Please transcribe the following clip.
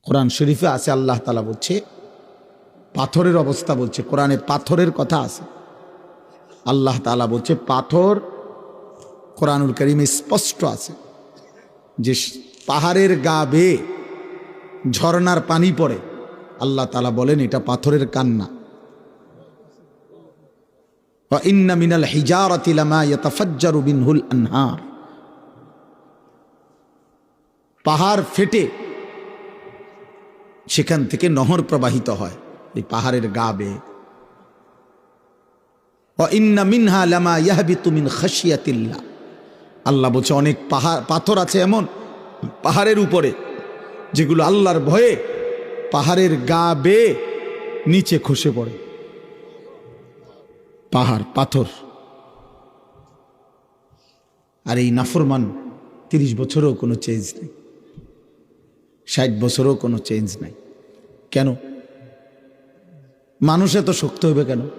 কোরআন শরীফে আছে, আল্লাহ তাআলা বলছে, পাথরের অবস্থা বলছে, কোরআনে পাথরের কথা আছে। আল্লাহ তাআলা বলছে পাথর, কোরআনুল কারীমে স্পষ্ট আছে যে পাহাড়ের গা বেয়ে ঝর্ণার পানি পড়ে। আল্লাহ তাআলা বলেন এটা পাথরের কান্না। ওয়া ইন্না মিনাল হিজারাতি লামা ইয়াতাফাজ্জারু মিনহুল আনহার, পাহাড় ফেটে সেখান থেকে নহর প্রবাহিত হয় এই পাহাড়ের গা বেয়ে। ওয়া ইন্না মিনহা লামা ইয়াহবিতু মিন খাশিয়াতিল্লাহ, আল্লাহ বলছে অনেক পাথর আছে এমন পাহাড়ের উপরে যেগুলো আল্লাহর ভয়ে পাহাড়ের গা বেয়ে নিচে খসে পড়ে। পাহাড় পাথর। আর এই নাফরমান 30 বছরও কোনো চেঞ্জ নেই, 60 বছরও কোনো চেঞ্জ নাই। কেন? মানুষ এত শক্ত হবে কেন?